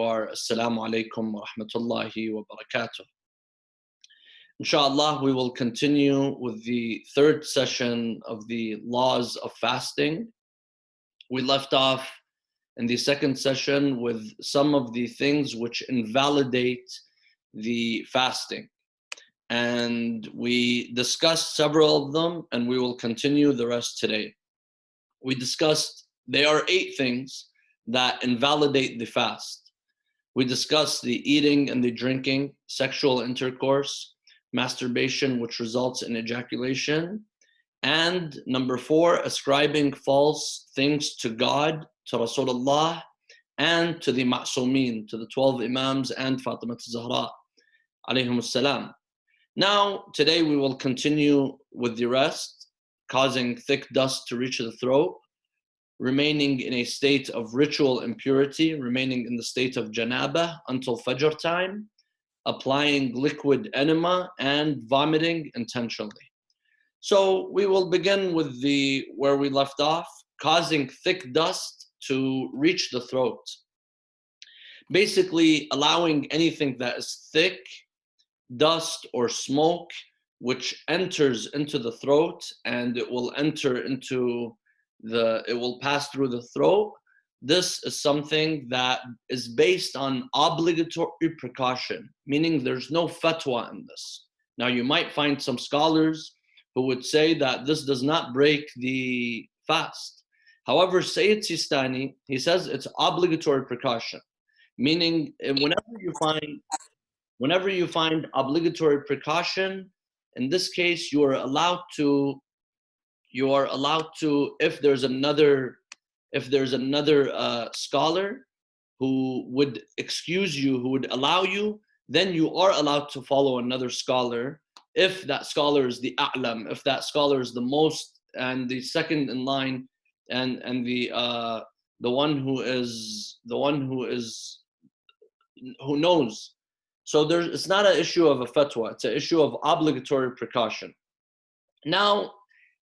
Assalamu alaikum wa rahmatullahi wa barakatuh. Inshallah, we will continue with the third session of the laws of fasting. We left off in the second session with some of the things which invalidate the fasting. And we discussed several of them, and we will continue the rest today. We discussed there are 8 things that invalidate the fast. We discussed the eating and the drinking, sexual intercourse, masturbation, which results in ejaculation, and number 4, ascribing false things to God, to Rasulullah, and to the Ma'sumin, to the 12 Imams and Fatima Zahra, alayhim salam. Now, today we will continue with the rest, causing thick dust to reach the throat, remaining in a state of ritual impurity, remaining in the state of JANABA until FAJR time, applying liquid enema, and vomiting intentionally. So we will begin with where we left off, causing thick dust to reach the throat. Basically allowing anything that is thick, dust or smoke, which enters into the throat, and it will enter into it will pass through the throat. This is something that is based on obligatory precaution, meaning there's no fatwa in this. Now, you might find some scholars who would say that this does not break the fast. However, Sayyid Sistani, he says it's obligatory precaution, meaning whenever you find obligatory precaution, in this case, you are allowed to, if there's another scholar who would excuse you, who would allow you, then you are allowed to follow another scholar if that scholar is the a'lam, if that scholar is the most and the second in line, and the one who knows. So it's not an issue of a fatwa, it's an issue of obligatory precaution. Now,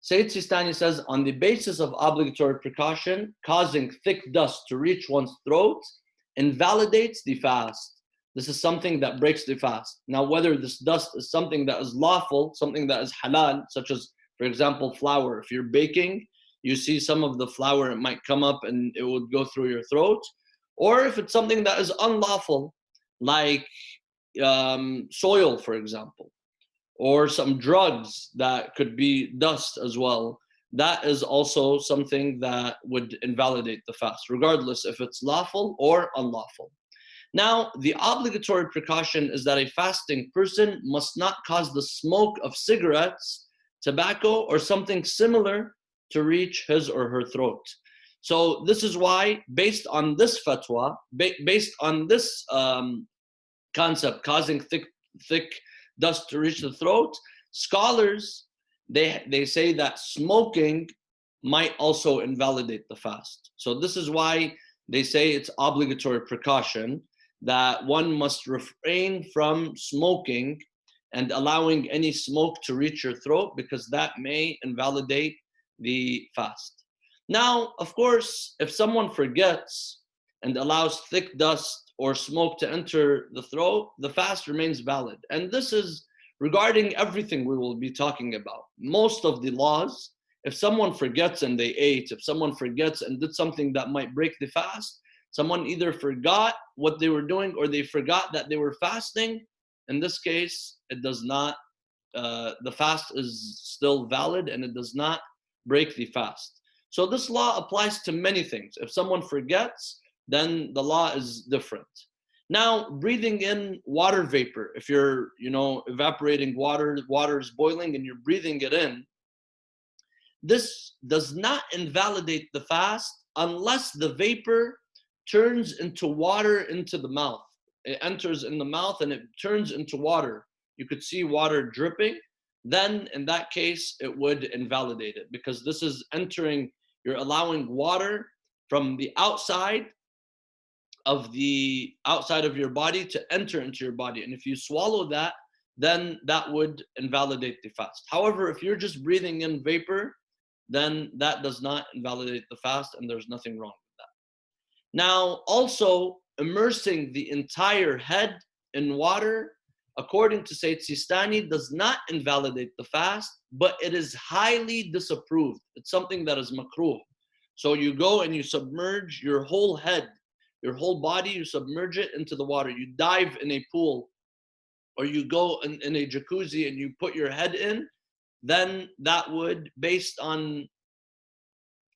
Sayyid Sistani says, on the basis of obligatory precaution, causing thick dust to reach one's throat invalidates the fast. This is something that breaks the fast. Now, whether this dust is something that is lawful, something that is halal, such as, for example, flour. If you're baking, you see some of the flour, it might come up and it would go through your throat. Or if it's something that is unlawful, like soil, for example, or some drugs that could be dust as well, that is also something that would invalidate the fast, regardless if it's lawful or unlawful. Now, the obligatory precaution is that a fasting person must not cause the smoke of cigarettes, tobacco, or something similar to reach his or her throat. So this is why, based on this fatwa, based on this concept, causing thick dust to reach the throat, scholars, they say that smoking might also invalidate the fast. So this is why they say it's obligatory precaution, that one must refrain from smoking and allowing any smoke to reach your throat, because that may invalidate the fast. Now, of course, if someone forgets and allows thick dust or smoke to enter the throat, the fast remains valid. And this is regarding everything we will be talking about. Most of the laws, if someone forgets and they ate, if someone forgets and did something that might break the fast, someone either forgot what they were doing or they forgot that they were fasting, in this case, it does not, the fast is still valid and it does not break the fast. So this law applies to many things. If someone forgets, then the law is different. Now, breathing in water vapor, if you're, evaporating water, water is boiling and you're breathing it in, this does not invalidate the fast unless the vapor turns into water into the mouth. It enters in the mouth and it turns into water. You could see water dripping. Then in that case, it would invalidate it, because this is entering, you're allowing water from the outside of your body to enter into your body. And if you swallow that, then that would invalidate the fast. However, if you're just breathing in vapor, then that does not invalidate the fast and there's nothing wrong with that. Now, also, immersing the entire head in water, according to Sayyid Sistani, does not invalidate the fast, but it is highly disapproved. It's something that is makruh. So you go and you submerge your whole head, your whole body, you submerge it into the water. You dive in a pool, or you go in a jacuzzi and you put your head in, then that would, based on,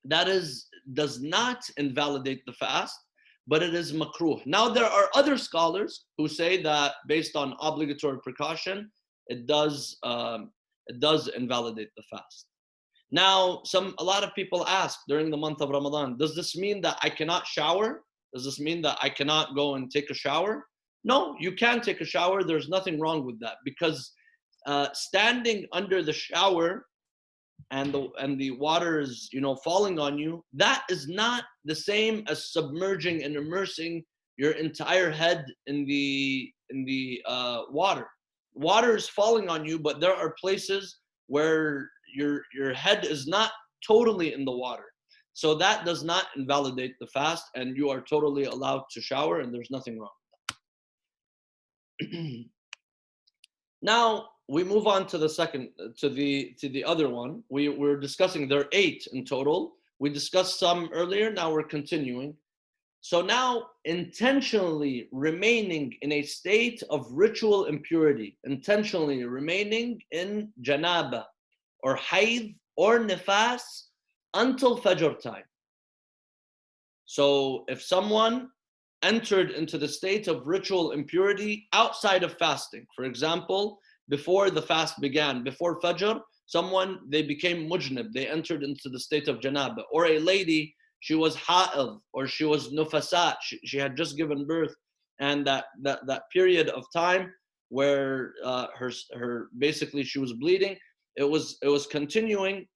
does not invalidate the fast, but it is makruh. Now, there are other scholars who say that based on obligatory precaution, it does invalidate the fast. Now, a lot of people ask during the month of Ramadan, does this mean that I cannot shower? Does this mean that I cannot go and take a shower? No, you can take a shower. There's nothing wrong with that, because standing under the shower and the water is, falling on you, that is not the same as submerging and immersing your entire head in the water. Water is falling on you, but there are places where your head is not totally in the water. So that does not invalidate the fast, and you are totally allowed to shower, and there's nothing wrong with that. Now we move on to the second, to the other one. We're discussing, there are 8 in total. We discussed some earlier, now we're continuing. So now, intentionally remaining in a state of ritual impurity, intentionally remaining in janaba or haydh or nifas until fajr time. So if someone entered into the state of ritual impurity outside of fasting, for example, before the fast began, before fajr, they became mujnib, they entered into the state of janaba, or a lady, she was ha'idh, or she was nufasa, she had just given birth, and that period of time where her basically she was bleeding, it was continuing,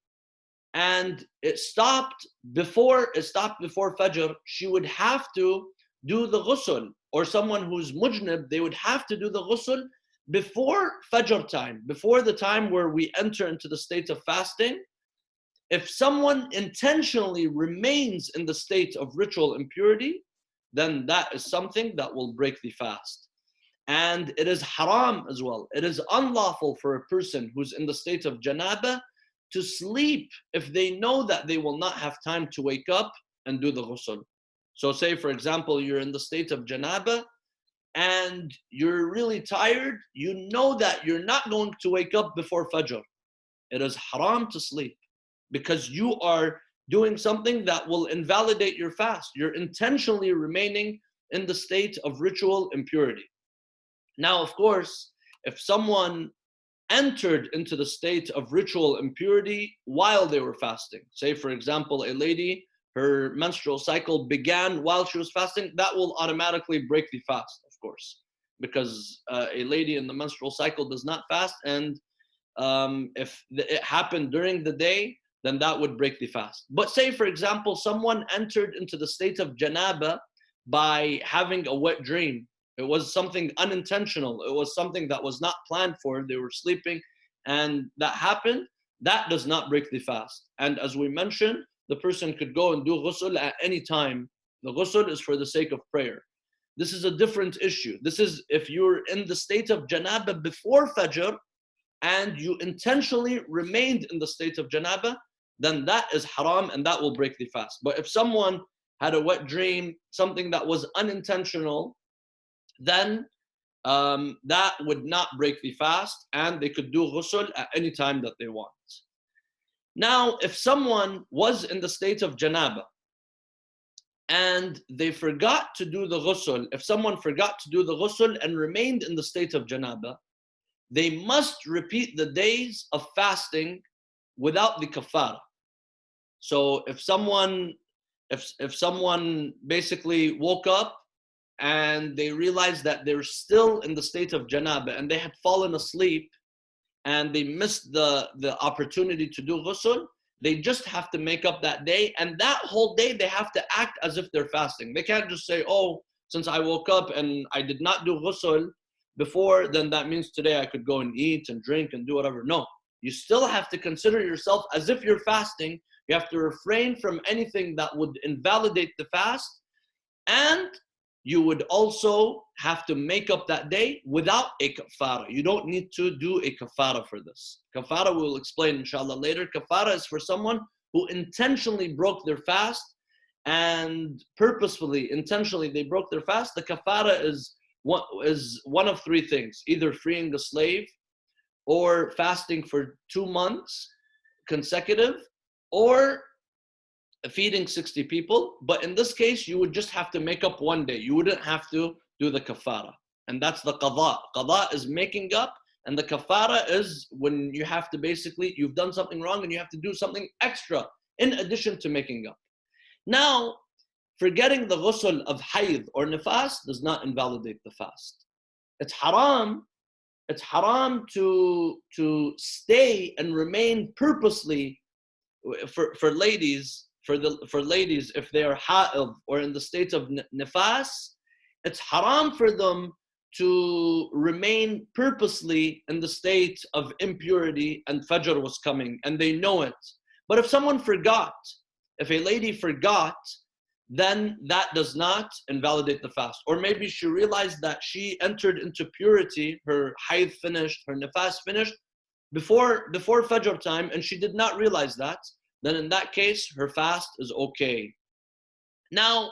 and it stopped before fajr. She would have to do the ghusl, or someone who's mujnib, they would have to do the ghusl before fajr time, before the time where we enter into the state of fasting. If someone intentionally remains in the state of ritual impurity, then that is something that will break the fast. And it is haram as well. It is unlawful for a person who's in the state of janaba to sleep if they know that they will not have time to wake up and do the ghusl. So say, for example, you're in the state of janaba and you're really tired, you know that you're not going to wake up before fajr. It is haram to sleep, because you are doing something that will invalidate your fast. You're intentionally remaining in the state of ritual impurity. Now, of course, if someone entered into the state of ritual impurity while they were fasting, say, for example, a lady, her menstrual cycle began while she was fasting, that will automatically break the fast, of course, because a lady in the menstrual cycle does not fast, and if it happened during the day, then that would break the fast. But say, for example, someone entered into the state of janaba by having a wet dream. It was something unintentional. It was something that was not planned for. They were sleeping and that happened. That does not break the fast. And as we mentioned, the person could go and do ghusl at any time. The ghusl is for the sake of prayer. This is a different issue. This is if you're in the state of janaba before fajr and you intentionally remained in the state of janaba, then that is haram and that will break the fast. But if someone had a wet dream, something that was unintentional, then that would not break the fast, and they could do ghusl at any time that they want. Now, if someone was in the state of janaba and they forgot to do the ghusl, if someone forgot to do the ghusl and remained in the state of janaba, they must repeat the days of fasting without the kafara. So if someone basically woke up and they realized that they're still in the state of janaba and they had fallen asleep and they missed the opportunity to do ghusl, they just have to make up that day, and that whole day they have to act as if they're fasting. They can't just say, oh, since I woke up and I did not do ghusl before, then that means today I could go and eat and drink and do whatever. No, you still have to consider yourself as if you're fasting. You have to refrain from anything that would invalidate the fast, and you would also have to make up that day without a kafara. You don't need to do a kafara for this. Kafara we'll explain inshallah later. Kafara is for someone who intentionally broke their fast and purposefully, intentionally they broke their fast. The kafara is one of three things: either freeing a slave, or fasting for 2 months consecutive, or feeding 60 people. But in this case, you would just have to make up one day. You wouldn't have to do the kafara. And that's the qada. Qada is making up, and the kafara is when you have to basically, you've done something wrong and you have to do something extra in addition to making up. Now, forgetting the ghusl of haydh or nifas does not invalidate the fast. It's haram to stay and remain purposely for ladies if they are ha'id or in the state of nifas. It's haram for them to remain purposely in the state of impurity and fajr was coming and they know it. But if someone forgot, if a lady forgot, then that does not invalidate the fast. Or maybe she realized that she entered into purity, her hayd finished, her nifas finished, before fajr time, and she did not realize that, then in that case, her fast is okay. Now,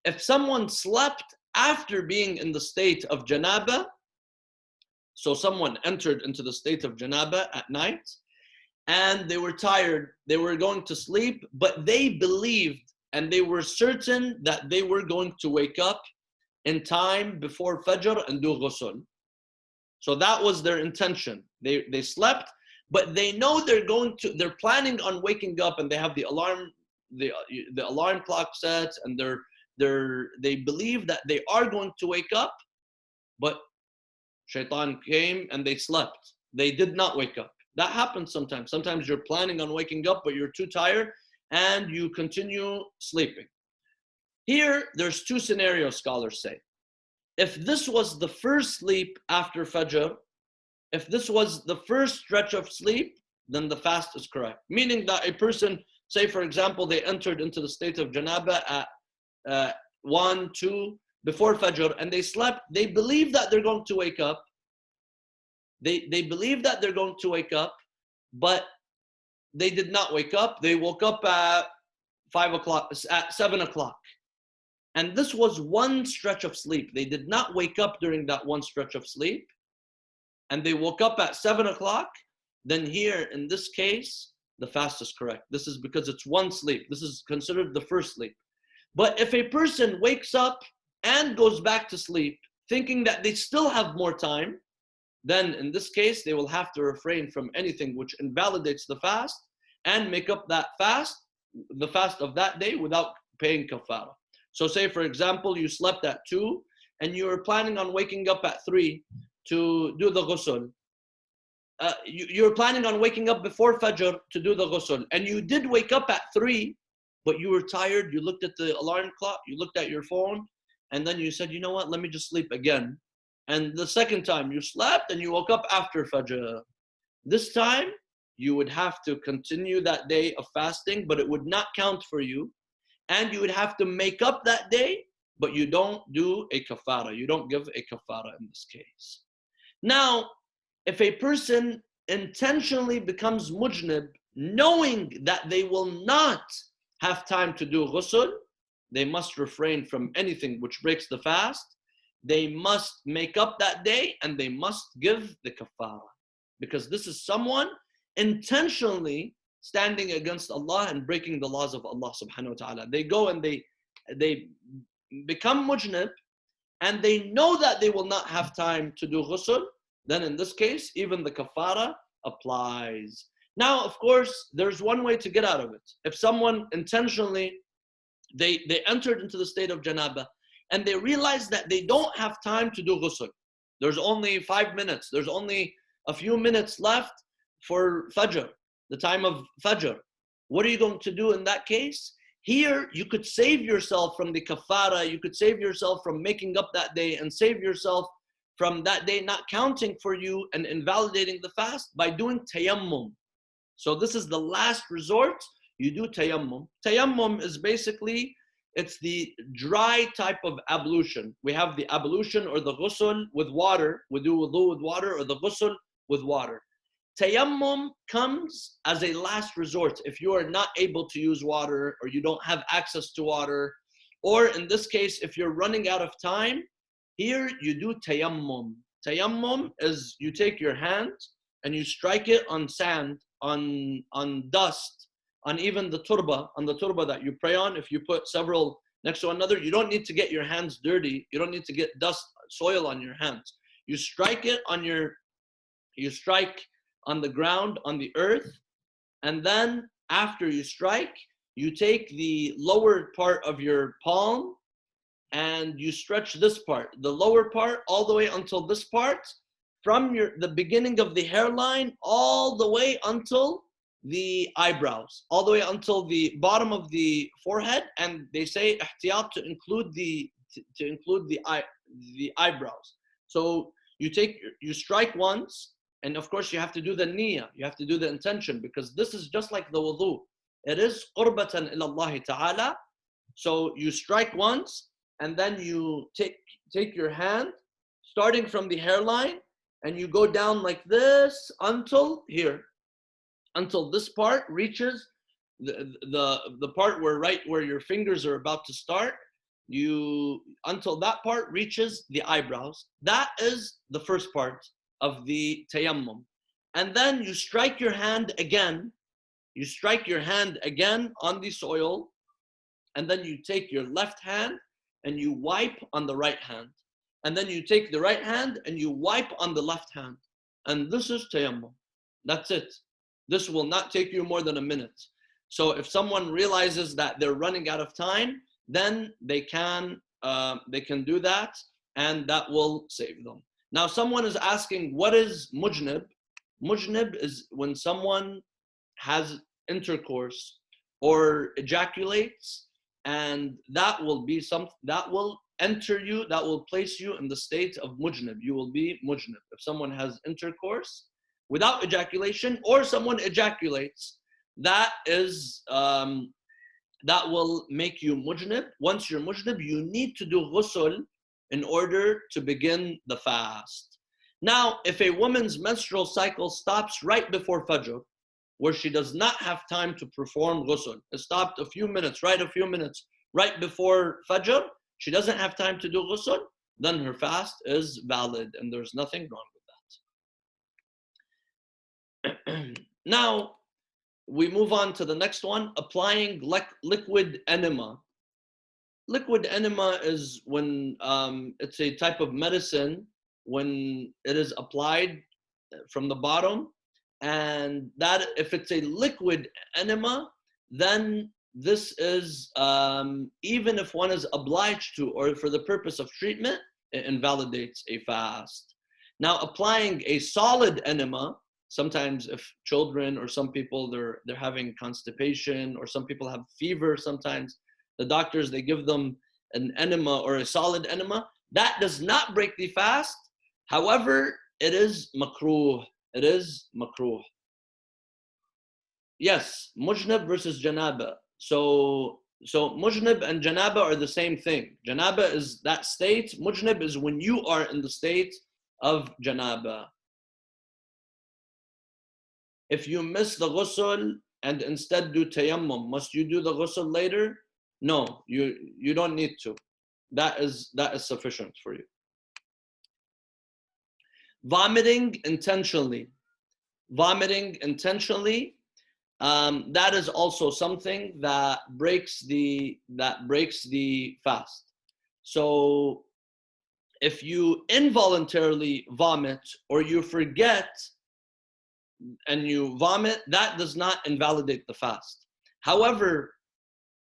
if someone slept after being in the state of janaba, so someone entered into the state of janaba at night, and they were tired, they were going to sleep, but they believed and they were certain that they were going to wake up in time before Fajr and do ghusl. So that was their intention. They slept, but they know they're planning on waking up, and they have the alarm clock set, and they believe that they are going to wake up, but shaitan came and they slept. They did not wake up. That happens sometimes. Sometimes you're planning on waking up, but you're too tired and you continue sleeping. Here, there's two scenarios, scholars say. If this was the first sleep after Fajr, if this was the first stretch of sleep, then the fast is correct. Meaning that a person, say for example, they entered into the state of janaba at 1, 2, before Fajr, and they slept, they believe that they're going to wake up. They believe that they're going to wake up, but they did not wake up. They woke up at 5 o'clock, at 7 o'clock. And this was one stretch of sleep. They did not wake up during that one stretch of sleep. And they woke up at 7 o'clock. Then here, in this case, the fast is correct. This is because it's one sleep. This is considered the first sleep. But if a person wakes up and goes back to sleep, thinking that they still have more time, then in this case, they will have to refrain from anything which invalidates the fast and make up that fast, the fast of that day, without paying kafara. So say, for example, you slept at 2 and you were planning on waking up at 3 to do the ghusl. You're planning on waking up before Fajr to do the ghusl. And you did wake up at 3, but you were tired. You looked at the alarm clock, you looked at your phone, and then you said, you know what, let me just sleep again. And the second time you slept and you woke up after Fajr. This time, you would have to continue that day of fasting, but it would not count for you. And you would have to make up that day, but you don't do a kafara. You don't give a kafara in this case. Now, if a person intentionally becomes mujnib, knowing that they will not have time to do ghusl, they must refrain from anything which breaks the fast. They must make up that day and they must give the kafara. Because this is someone intentionally standing against Allah and breaking the laws of Allah subhanahu wa ta'ala. They go and they become mujnib and they know that they will not have time to do ghusl. Then in this case, even the kafara applies. Now, of course, there's one way to get out of it. If someone intentionally, they entered into the state of janaba and they realize that they don't have time to do ghusl. There's only 5 minutes. There's only a few minutes left for Fajr, the time of Fajr. What are you going to do in that case? Here, you could save yourself from the kafara. You could save yourself from making up that day and save yourself from that day not counting for you and invalidating the fast by doing tayammum. So this is the last resort. You do tayammum. Tayammum is basically It's the dry type of ablution. We have the ablution or the ghusl with water. We do wudu with water, or the ghusl with water. Tayammum comes as a last resort if you are not able to use water, or you don't have access to water, or in this case, if you're running out of time. Here you do tayammum. Tayammum is you take your hand and you strike it on sand, on dust, on even the turba, that you pray on. If you put several next to another, you don't need to get your hands dirty. You don't need to get dust, soil on your hands. You strike it on you strike on the ground, on the earth, and then after you strike, you take the lower part of your palm and you stretch this part, the lower part, all the way until this part, from the beginning of the hairline all the way until the eyebrows, all the way until the bottom of the forehead. And they say ihtiyat to include the eyebrows. So you strike once, and of course you have to do the niyyah, you have to do the intention, because this is just like the wudu. It is qurbatan ila Allah ta'ala. So you strike once, and then you take your hand, starting from the hairline, and you go down like this until here, until this part reaches the part where your fingers are about to start. Until that part reaches the eyebrows. That is the first part of the tayammum. And then you strike your hand again. You strike your hand again on the soil, and then you take your left hand and you wipe on the right hand. And then you take the right hand and you wipe on the left hand. And this is tayammum. That's it. This will not take you more than a minute. So if someone realizes that they're running out of time, then they can do that, and that will save them. Now, someone is asking, what is mujnib? Mujnib is when someone has intercourse or ejaculates, and that will be that will enter you, that will place you in the state of mujnib. You will be mujnib if someone has intercourse without ejaculation, or someone ejaculates. That is that will make you mujnib. Once you're mujnib, you need to do ghusl in order to begin the fast. Now, if a woman's menstrual cycle stops right before Fajr, where she does not have time to perform ghusl, it stopped a few minutes right before Fajr, she doesn't have time to do ghusl, then her fast is valid and there's nothing wrong with that. Now, we move on to the next one, applying liquid enema. Liquid enema is when it's a type of medicine when it is applied from the bottom, and that if it's a liquid enema, then this is even if one is obliged to, or for the purpose of treatment, it invalidates a fast. Now, applying a solid enema, sometimes if children or some people they're having constipation, or some people have fever, sometimes the doctors, they give them an enema or a solid enema. That does not break the fast. However, it is makruh. It is makruh. Yes, mujnab versus janaba. So mujnab and janaba are the same thing. Janaba is that state. Mujnab is when you are in the state of janaba. If you miss the ghusl and instead do tayammum, must you do the ghusl later? No, you don't need to. That is sufficient for you. Vomiting intentionally. Vomiting intentionally, that is also something that breaks the fast. So if you involuntarily vomit, or you forget and you vomit, that does not invalidate the fast. However,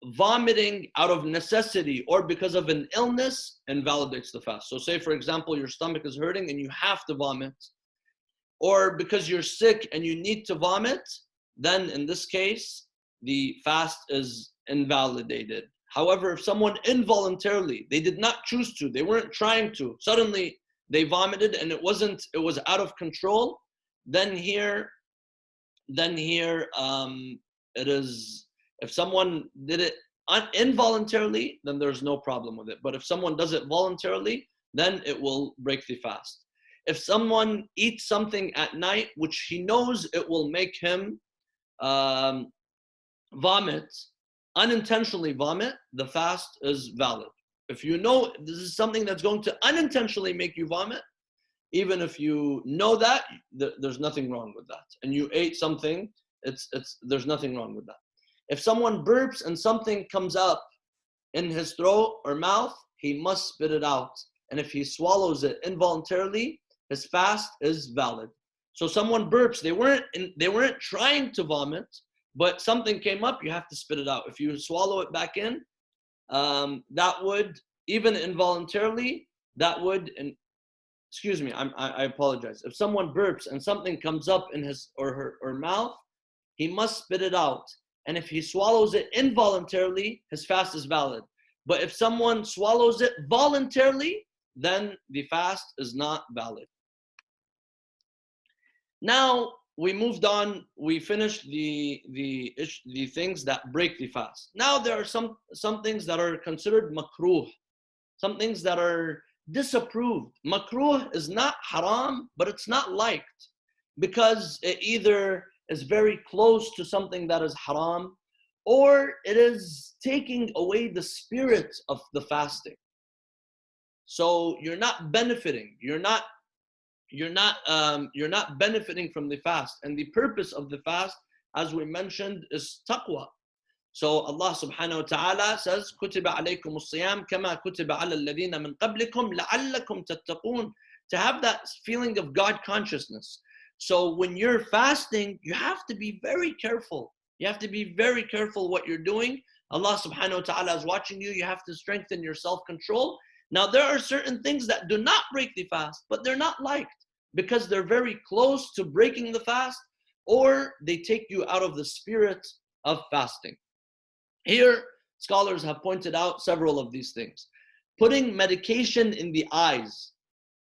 vomiting out of necessity or because of an illness invalidates the fast. So say, for example, your stomach is hurting and you have to vomit, or because you're sick and you need to vomit, then in this case, the fast is invalidated. However, if someone involuntarily, they did not choose to, they weren't trying to, suddenly they vomited and it was out of control, then here it is, if someone did it involuntarily, then there's no problem with it. But if someone does it voluntarily, then it will break the fast. If someone eats something at night which he knows it will make him vomit, unintentionally vomit, the fast is valid. If you know this is something that's going to unintentionally make you vomit, even if you know that, there's nothing wrong with that. And you ate something, there's nothing wrong with that. If someone burps and something comes up in his throat or mouth, he must spit it out. And if he swallows it involuntarily, his fast is valid. So someone burps, they weren't trying to vomit, but something came up, you have to spit it out. If you swallow it back in, that would, even involuntarily, that would, excuse me, I apologize. If someone burps and something comes up in his or her mouth, he must spit it out. And if he swallows it involuntarily, his fast is valid. But if someone swallows it voluntarily, then the fast is not valid. Now we moved on. We finished the things that break the fast. Now there are some things that are considered makruh, some things that are disapproved. Makruh is not haram, but it's not liked, because it either is very close to something that is haram, or it is taking away the spirit of the fasting. So you're not benefiting. You're not benefiting from the fast. And the purpose of the fast, as we mentioned, is taqwa. So Allah subhanahu wa ta'ala says, كُتِبَ عَلَيْكُمُ الصِّيَامِ كَمَا كُتِبَ عَلَى الَّذِينَ مِنْ قَبْلِكُمْ لَعَلَّكُمْ تَتَّقُونَ. To have that feeling of God consciousness. So when you're fasting, you have to be very careful. You have to be very careful what you're doing. Allah subhanahu wa ta'ala is watching you. You have to strengthen your self-control. Now there are certain things that do not break the fast, but they're not liked because they're very close to breaking the fast, or they take you out of the spirit of fasting. Here, scholars have pointed out several of these things. Putting medication in the eyes,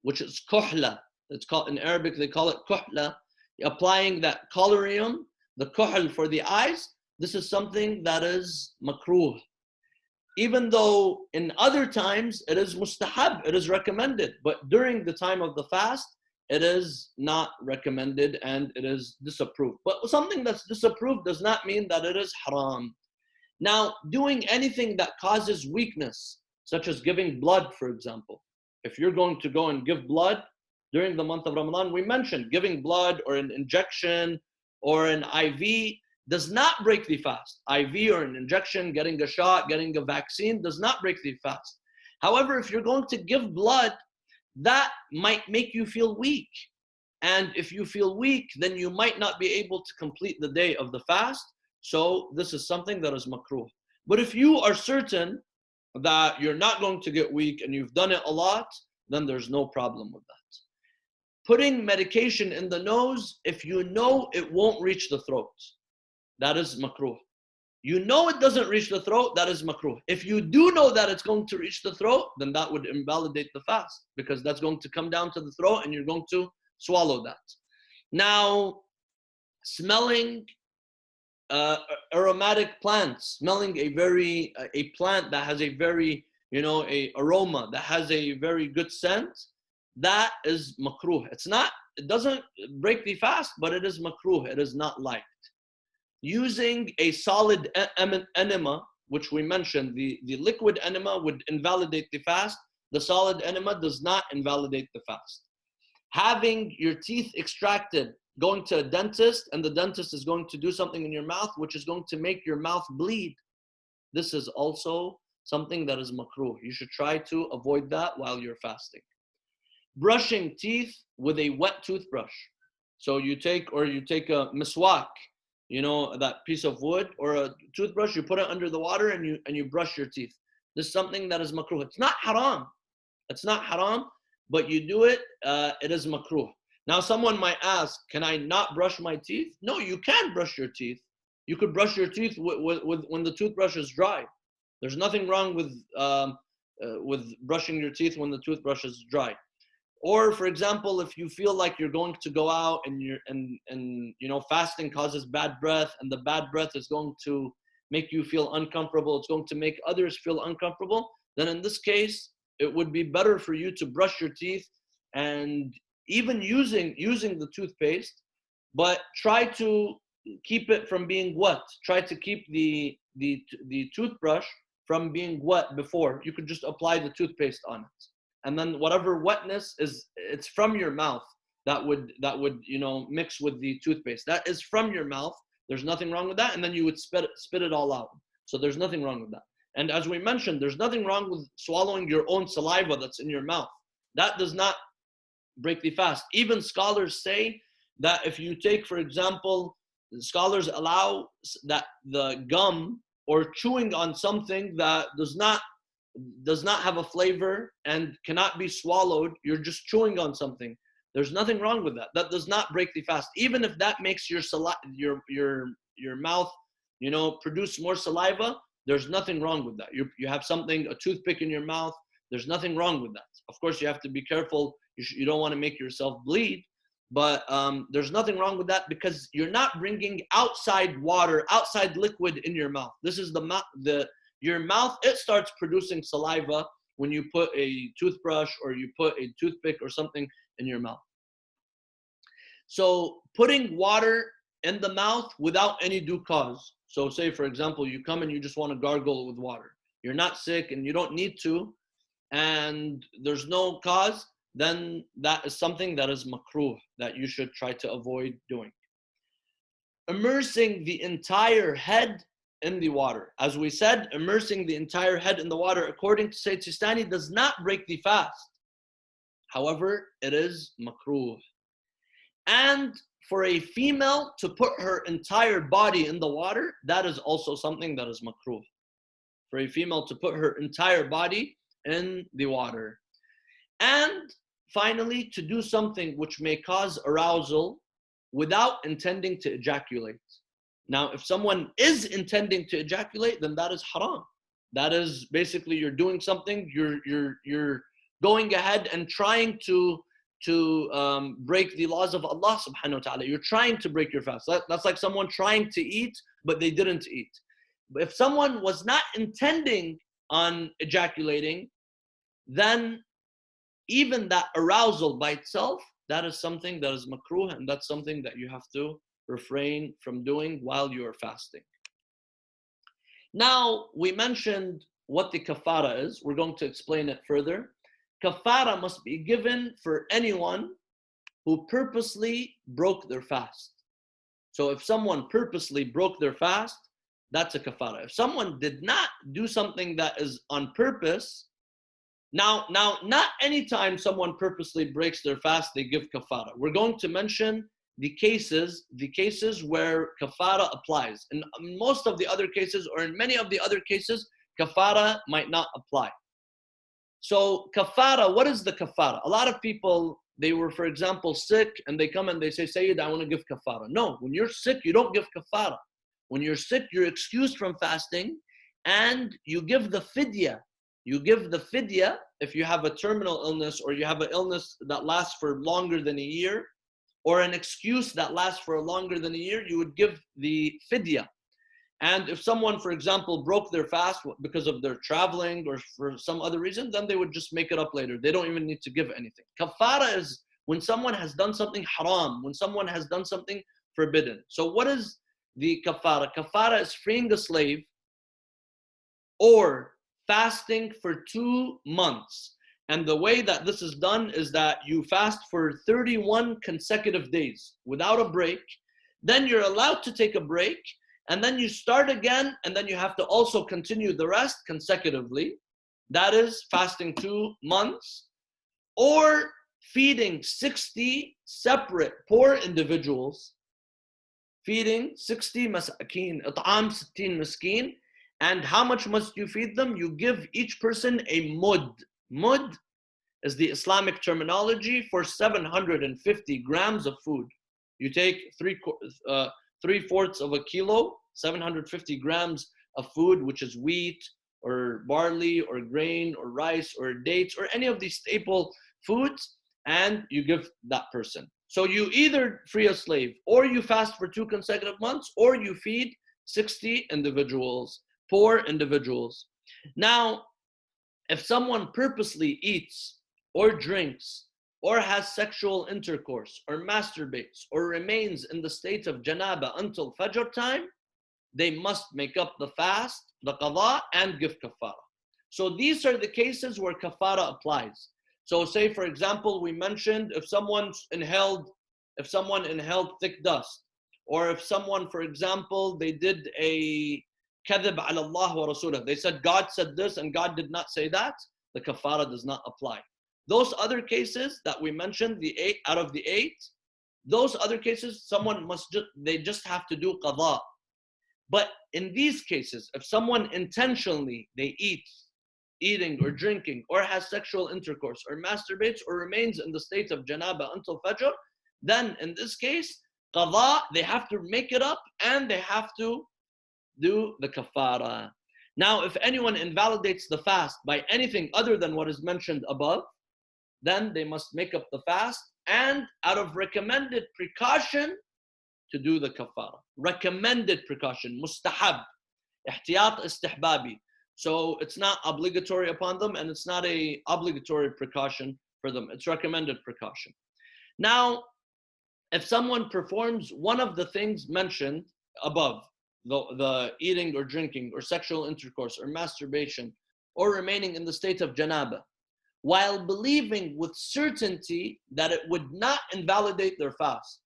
which is kuhla. It's called, in Arabic they call it kuhla. Applying that collyrium, the kuhl for the eyes, this is something that is makruh. Even though in other times it is mustahab, it is recommended, but during the time of the fast, it is not recommended and it is disapproved. But something that's disapproved does not mean that it is haram. Now, doing anything that causes weakness, such as giving blood, for example. If you're going to go and give blood during the month of Ramadan, we mentioned giving blood or an injection or an IV does not break the fast. IV or an injection, getting a shot, getting a vaccine does not break the fast. However, if you're going to give blood, that might make you feel weak. And if you feel weak, then you might not be able to complete the day of the fast. So this is something that is makruh. But if you are certain that you're not going to get weak and you've done it a lot, then there's no problem with that. Putting medication in the nose, if you know it won't reach the throat, that is makruh. You know it doesn't reach the throat, that is makruh. If you do know that it's going to reach the throat, then that would invalidate the fast, because that's going to come down to the throat and you're going to swallow that. Now, smelling aromatic plants, smelling a plant that has a very, a aroma, that has a very good scent, that is makruh. It doesn't break the fast, but it is makruh. It is not liked. Using a solid enema, which we mentioned, the liquid enema would invalidate the fast. The solid enema does not invalidate the fast. Having your teeth extracted, going to a dentist, and the dentist is going to do something in your mouth which is going to make your mouth bleed. This is also something that is makruh. You should try to avoid that while you're fasting. Brushing teeth with a wet toothbrush. So you take a miswak, that piece of wood or a toothbrush, you put it under the water and you brush your teeth. This is something that is makruh. It's not haram. It's not haram, but you do it, it is makruh. Now someone might ask, can I not brush my teeth? No, you can brush your teeth. You could brush your teeth with when the toothbrush is dry. There's nothing wrong with brushing your teeth when the toothbrush is dry. Or for example, if you feel like you're going to go out and fasting causes bad breath, and the bad breath is going to make you feel uncomfortable, it's going to make others feel uncomfortable, then in this case, it would be better for you to brush your teeth and even using the toothpaste, but try to keep it from being wet. Try to keep the toothbrush from being wet before. You could just apply the toothpaste on it. And then whatever wetness is, it's from your mouth that would mix with the toothpaste. That is from your mouth. There's nothing wrong with that. And then you would spit it all out. So there's nothing wrong with that. And as we mentioned, there's nothing wrong with swallowing your own saliva that's in your mouth. That does not break the fast. Even scholars say that if you take, for example, scholars allow that the gum or chewing on something that does not have a flavor and cannot be swallowed, you're just chewing on something. There's nothing wrong with that. That does not break the fast. Even if that makes your mouth, produce more saliva, there's nothing wrong with that. You have something, a toothpick in your mouth, there's nothing wrong with that. Of course, you have to be careful. You don't want to make yourself bleed, but there's nothing wrong with that because you're not bringing outside water, outside liquid in your mouth. This is your mouth, it starts producing saliva when you put a toothbrush or you put a toothpick or something in your mouth. So putting water in the mouth without any due cause. So say, for example, you come and you just want to gargle with water. You're not sick and you don't need to, and there's no cause, then that is something that is makruh, that you should try to avoid doing. Immersing the entire head in the water. As we said, immersing the entire head in the water, according to Sayyid Sistani, does not break the fast. However, it is makruh. And for a female to put her entire body in the water, that is also something that is makruh. For a female to put her entire body in the water. And finally, to do something which may cause arousal without intending to ejaculate. Now, if someone is intending to ejaculate, then that is haram. That is basically you're doing something, you're going ahead and trying to break the laws of Allah subhanahu wa ta'ala. You're trying to break your fast. That's like someone trying to eat, but they didn't eat. But if someone was not intending on ejaculating, then even that arousal by itself, that is something that is makruh, and that's something that you have to refrain from doing while you are fasting. Now, we mentioned what the kafara is. We're going to explain it further. Kafara must be given for anyone who purposely broke their fast. So if someone purposely broke their fast, that's a kafara. If someone did not do something that is on purpose, now not anytime someone purposely breaks their fast, they give kafara. We're going to mention the cases where kafara applies. In most of the other cases, or in many of the other cases, kafara might not apply. So kafara, what is the kafara? A lot of people, they were, for example, sick, and they come and they say, Sayyid, I want to give kafara. No, when you're sick, you don't give kafara. When you're sick, you're excused from fasting, and you give the fidya. You give the fidya if you have a terminal illness, or you have an illness that lasts for longer than a year, or an excuse that lasts for longer than a year, you would give the fidya. And if someone, for example, broke their fast because of their traveling or for some other reason, then they would just make it up later. They don't even need to give anything. Kafara is when someone has done something haram, when someone has done something forbidden. So what is the kafara? Kafara is freeing a slave or fasting for 2 months. And the way that this is done is that you fast for 31 consecutive days without a break. Then you're allowed to take a break, and then you start again, and then you have to also continue the rest consecutively. That is fasting 2 months, or feeding 60 separate poor individuals, feeding 60 masakeen, it'am 60 miskeen. And how much must you feed them? You give each person a mud. Mud is the Islamic terminology for 750 grams of food. You take 3/4 of a kilo, 750 grams of food, which is wheat or barley or grain or rice or dates or any of these staple foods, and you give that person. So you either free a slave, or you fast for 2 consecutive months, or you feed 60 individuals, poor individuals. Now, if someone purposely eats or drinks or has sexual intercourse or masturbates or remains in the state of janaba until Fajr time, they must make up the fast, the qada, and give kafara. So these are the cases where kafara applies. So say, for example, we mentioned if someone inhaled thick dust, or if someone, for example, they did a kadhib ala Allah wa Rasulah, they said God said this and God did not say that, the kafara does not apply. Those other cases that we mentioned, the 8 out of the 8, those other cases, someone they just have to do qada. But in these cases, if someone intentionally they eating or drinking or has sexual intercourse or masturbates or remains in the state of janaba until Fajr, then in this case, qada, they have to make it up and they have to do the kafara. Now, if anyone invalidates the fast by anything other than what is mentioned above, then they must make up the fast and out of recommended precaution to do the kafara. Recommended precaution, mustahab, ihtiyat istihbabi. So it's not obligatory upon them and it's not a obligatory precaution for them. It's recommended precaution. Now, if someone performs one of the things mentioned above, the eating or drinking or sexual intercourse or masturbation or remaining in the state of janaba, while believing with certainty that it would not invalidate their fast,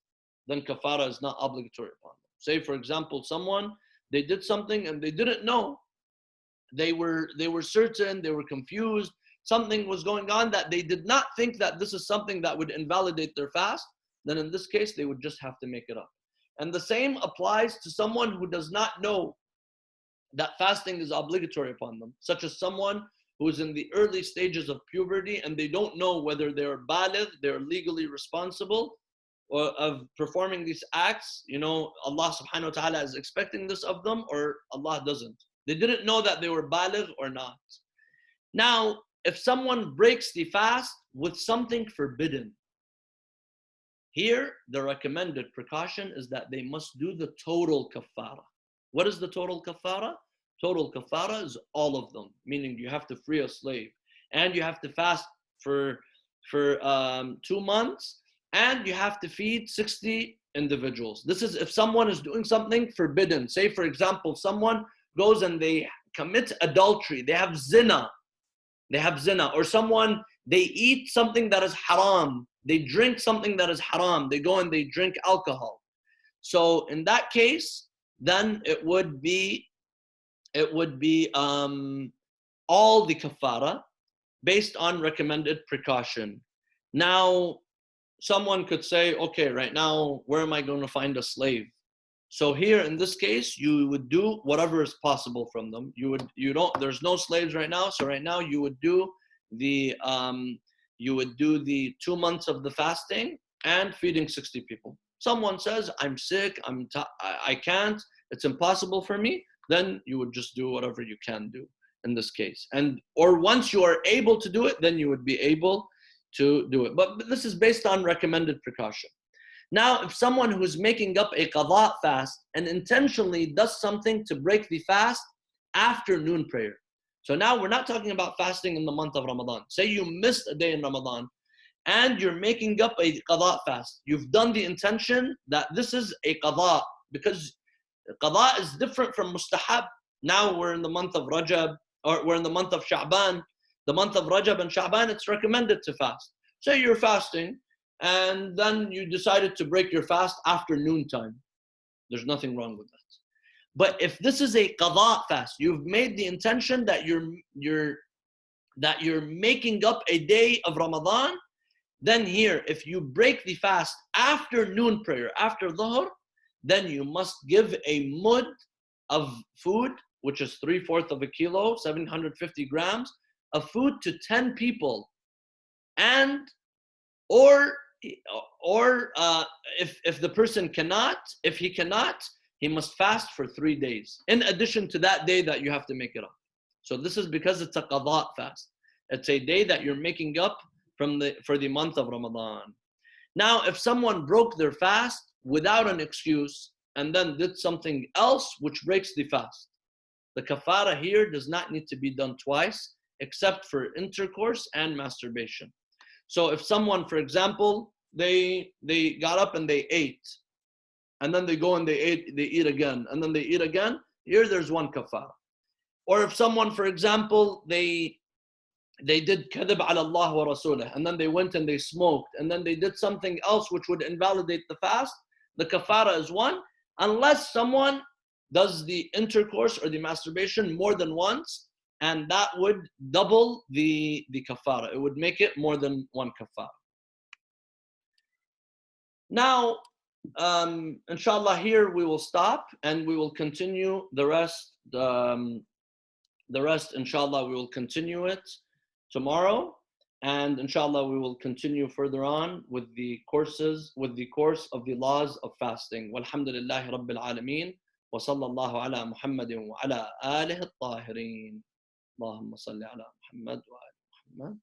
then kafara is not obligatory upon them. Say, for example, someone, they did something and they didn't know. They were certain, they were confused, something was going on that they did not think that this is something that would invalidate their fast, then in this case, they would just have to make it up. And the same applies to someone who does not know that fasting is obligatory upon them, such as someone who is in the early stages of puberty and they don't know whether they're baligh, they're legally responsible or of performing these acts. You know, Allah subhanahu wa ta'ala is expecting this of them or Allah doesn't. They didn't know that they were baligh or not. Now, if someone breaks the fast with something forbidden, here the recommended precaution is that they must do the total kafara. What is the total kafara? Total kafara is all of them, meaning you have to free a slave and you have to fast for 2 months and you have to feed 60 individuals. This is if someone is doing something forbidden. Say, for example, someone goes and they commit adultery, they have zina, or someone, they eat something that is haram, they drink something that is haram, they go and they drink alcohol. So in that case, then it would be all the kafara based on recommended precaution. Now, someone could say, okay, right now, where am I going to find a slave? So here in this case, you would do whatever is possible from them. There's no slaves right now. So right now you would do the 2 months of the fasting and feeding 60 people. Someone says, I'm sick, I can't, it's impossible for me. Then you would just do whatever you can do in this case. Or once you are able to do it, then you would be able to do it. But this is based on recommended precaution. Now, if someone who is making up a qada fast and intentionally does something to break the fast after noon prayer. So now we're not talking about fasting in the month of Ramadan. Say you missed a day in Ramadan and you're making up a qada fast. You've done the intention that this is a qada, because qada is different from mustahab. Now we're in the month of Rajab, or we're in the month of Sha'ban. The month of Rajab and Sha'ban, it's recommended to fast. Say you're fasting and then you decided to break your fast after noontime. There's nothing wrong with that. But if this is a qada fast, you've made the intention that you're making up a day of Ramadan, then here, if you break the fast after noon prayer, after dhuhr, then you must give a mud of food, which is 3/4 of a kilo, 750 grams, of food to 10 people. And, if the person cannot, he must fast for 3 days, in addition to that day that you have to make it up. So this is because it's a qada fast. It's a day that you're making up for the month of Ramadan. Now, if someone broke their fast without an excuse, and then did something else which breaks the fast. The kafara here does not need to be done twice, except for intercourse and masturbation. So if someone, for example, they got up and they ate, and then they go and they eat again, and then they eat again, here there's one kafara. Or if someone, for example, they did kadhib ala Allah wa rasulah, and then they went and they smoked, and then they did something else which would invalidate the fast, the kafara is one, unless someone does the intercourse or the masturbation more than once, and that would double the kafara. It would make it more than one kafara. Now, inshallah, here we will stop and we will continue the rest. The rest, inshallah, we will continue it tomorrow, and inshallah, we will continue further on with the course of the laws of fasting. Walhamdulillahi Rabbil Alameen. Wa sallallahu ala Muhammadin wa ala alihi at-tahirin. Allahumma salli ala Muhammad wa ala Muhammad.